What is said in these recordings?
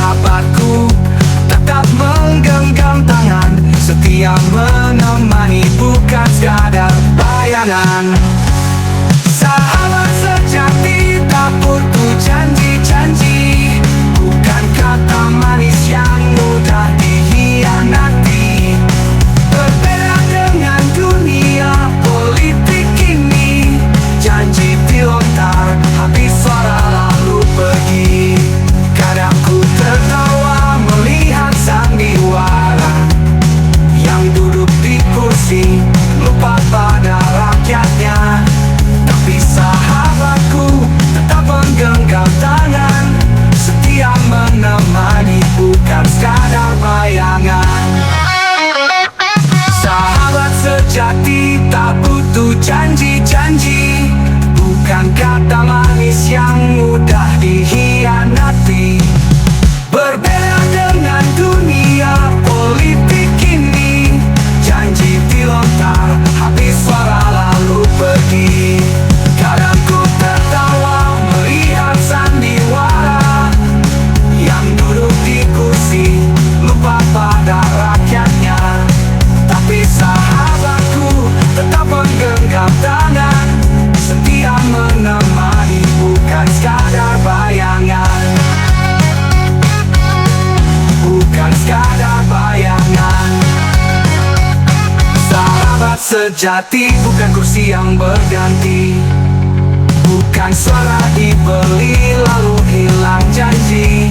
sahabatku tetap menggenggam tangan, setia menemani bukan sekadar bayangan. Sahabat sejati tak butuh janji-janji, bukan kata manis yang mudah dikhianati. Berbeda dengan dunia politik ini, janji dilontar, habis suara lalu pergi. Kadang ku tertawa melihat sandiwara yang duduk di kursi, lupa pada rakyatnya. Tapi sahabatku tetap menggenggam tangan, setia menemani bukan sekadar bayangan. Sahabat sejati tak butuh janji-janji, bukan kata manis yang mudah dikhianati. Berbeda dengan dunia politik ini, janji dilontar, habis suara lalu pergi. Kadang ku tertawa melihat sandiwara yang duduk di kursi, lupa pada rakyatnya. Tapi sahabatku tetap menggenggam tangan, setia menemani bukan sekadar bayangan. Bukan sekadar bayangan. Sahabat sejati bukan kursi yang berganti, bukan suara dibeli lalu hilang janji.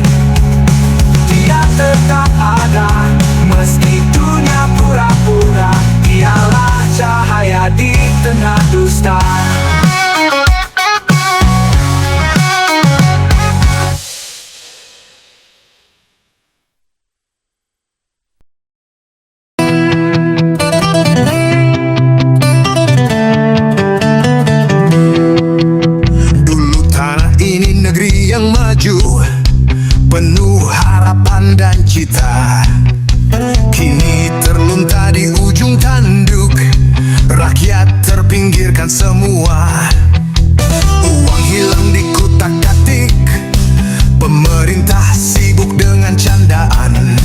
Dia tetap ada meski dunia pura-pura, dialah cahaya di tengah dusta. Dulu tanah ini negeri yang maju, penuh harapan dan cita. Kini terlunta di ujung tanduk, rakyat terpinggirkan semua. Uang hilang di kutak-katik, pemerintah sibuk dengan candaan.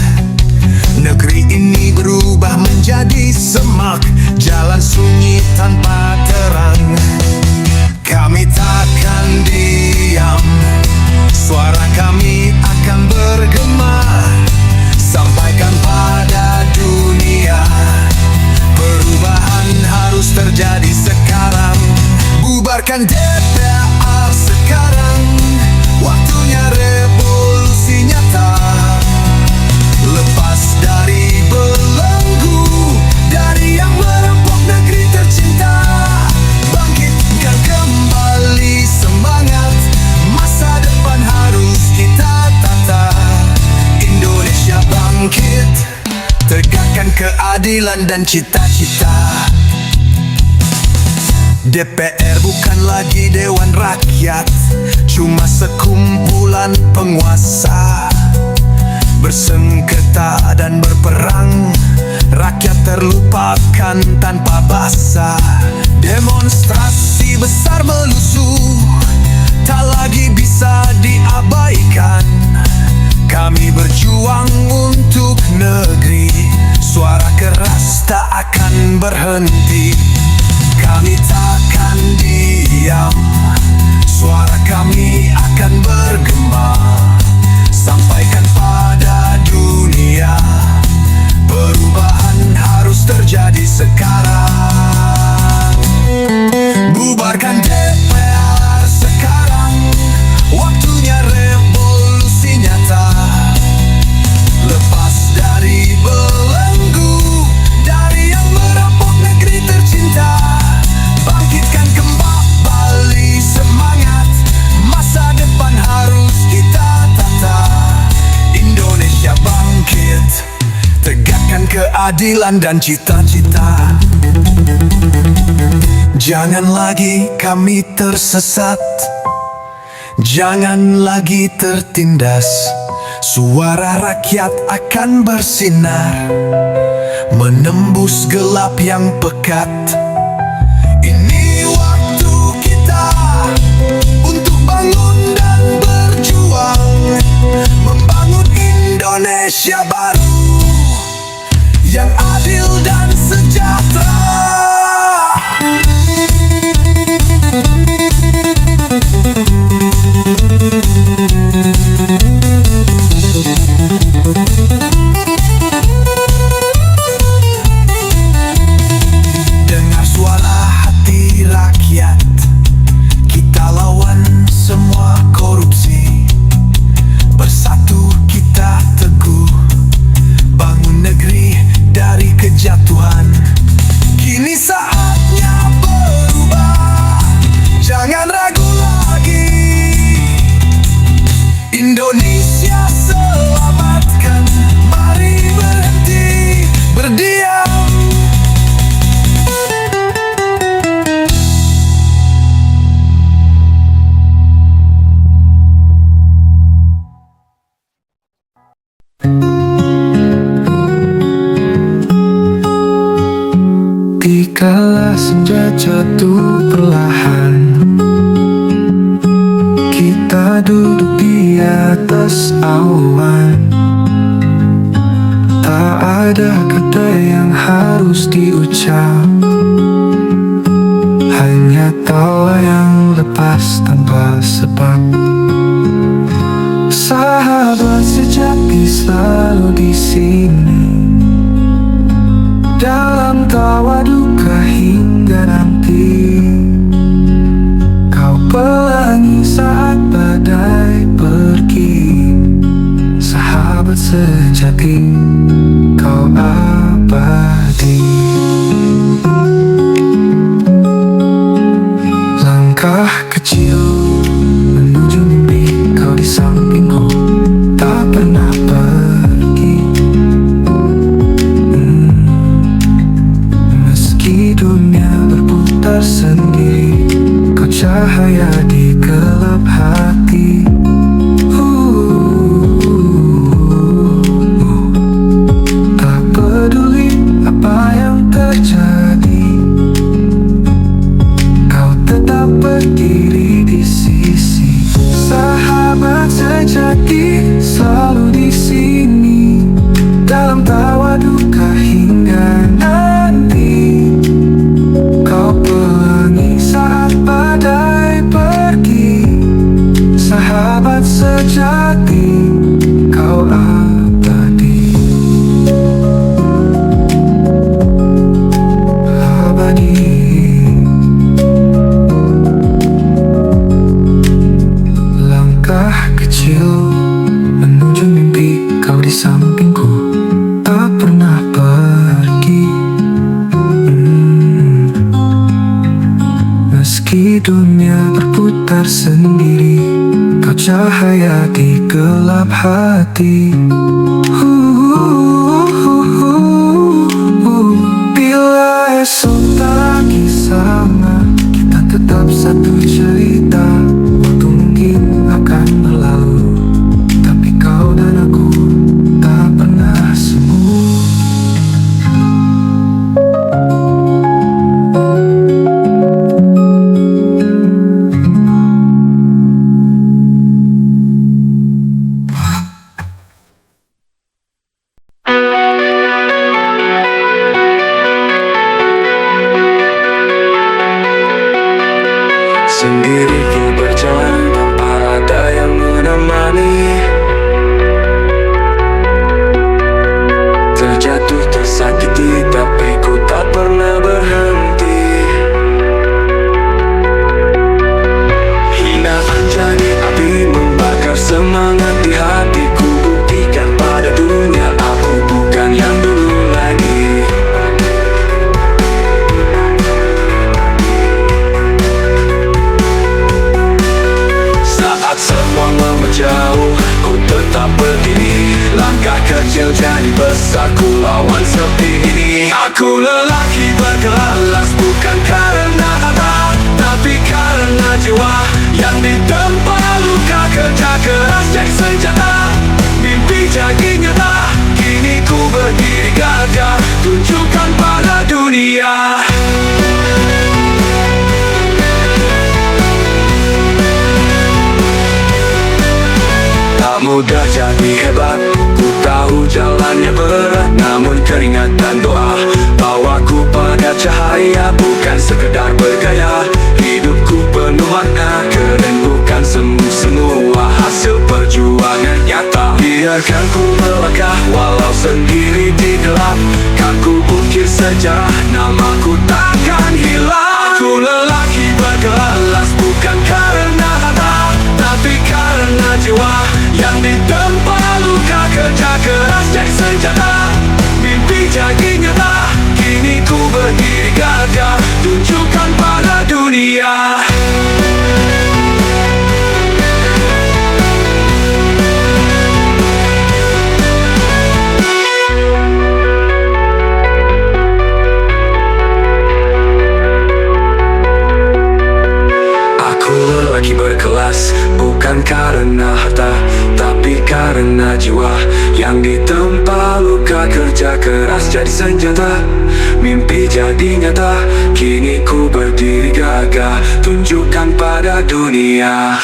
Negeri ini berubah menjadi semak, jalan sunyi tanpa terang. Kami takkan diam, suara kami akan bergema, sampaikan pada dunia, perubahan harus terjadi sekarang. Bubarkan DPR sekarang, waktunya revolusi nyata. Lepas dari belenggu, dari yang merempok negeri tercinta. Bangkitkan kembali semangat, masa depan harus kita tata. Indonesia bangkit, tegakkan keadilan dan cita-cita. DPR bukan lagi dewan rakyat, cuma sekumpulan penguasa. Bersengketa dan berperang, rakyat terlupakan tanpa basa. Demonstrasi besar melusuh, tak lagi bisa diabaikan. Kami berjuang untuk negeri, suara keras tak akan berhenti. Kami takkan diam, suara kami akan bergema, sampaikan pada dunia, perubahan harus terjadi sekarang. Bubarkan DPR sekarang, waktunya revolusi nyata. Lepas dari belenggu, dari yang merampok negeri tercinta. Bangkitkan kembali semangat, masa depan harus kita tata. Indonesia bangkit, tegakkan keadilan dan cita-cita. Jangan lagi kami tersesat, jangan lagi tertindas. Suara rakyat akan bersinar, menembus gelap yang pekat. Ini waktu kita untuk bangun dan berjuang, membangun Indonesia selamatkan, mari berhenti berdiam. Dikala senja jatuh perlahan, kita duduk di atas awan. Tak ada kata yang harus diucap, hanya tawa yang lepas tanpa sebab. Sahabat sejati selalu di sini, dalam tawa duka hingga nanti. Kau pelangi saat badai pergi, sahabat sejati, kau abadi. Langkah kecil menuju mimpi, kau di sampingku, tak pernah pergi. Meski dunia berputar sendiri, kau cahaya di gelap hati. Tak peduli apa yang terjadi, kau tetap berdiri di sisi. Sahabat sejati selalu di sini, dalam tawa duka hingga nanti. Kau pelangi saat badai pergi, sahabat sejati, kau abadi. Abadi. Langkah kecil menuju mimpi, kau di sampingku, tak pernah pergi. Meski dunia berputar sendiri, kau cahaya di gelap hati. Bila esok tak lagi sama, kita tetap satu cerita. Waktu mungkin akan berlalu, tapi kau dan aku tak pernah semu. Sendiri ku berjalan tanpa ada yang menemani. Terjatuh, tersakiti, tapi ku tak pernah berhenti. Hinaan jadi api membakar semangat di hatiku. Buktikan pada dunia aku bukan yang dulu lagi. Semua menjauh, ku tetap berdiri. Langkah kecil jadi besar, ku lawan sepi ini. Aku lelaki berkelas, bukan karena harta, tapi karena jiwa yang ditempa luka. Kerja keras jadi senjata, mimpi jadi nyata. Kini ku berdiri gagah, tunjukkan pada dunia. Tak mudah jadi hebat, ku tahu jalannya berat. Namun keringat dan doa bawaku pada cahaya. Bukan sekedar bergaya, hidupku penuh makna. Keren bukan semua hasil perjuangan nyata. Biarkan ku melangkah walau sendiri di gelap. Kan ku ukir sejarah, namaku takkan hilang. Aku lelaki berkelas, bukan karena harta, tapi karena jiwa yang ditempa luka. Kerja keras jadi senjata, mimpi jadi nyata. Kini ku berdiri gagah, tunjukkan pada dunia. karena jiwa yang ditempa luka, kerja keras jadi senjata, mimpi jadi nyata. Kini ku berdiri gagah, tunjukkan pada dunia.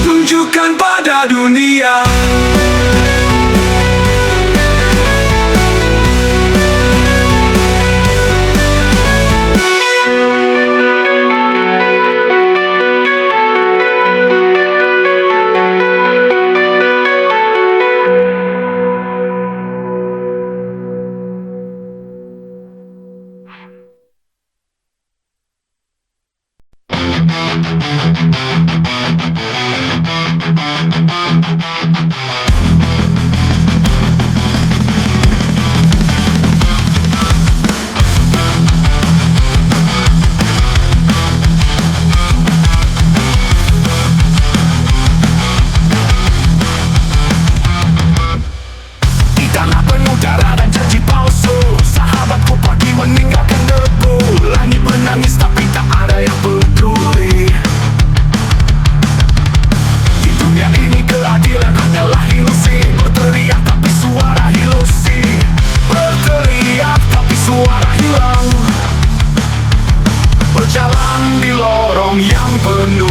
Tunjukkan pada dunia. Berjalan di lorong yang penuh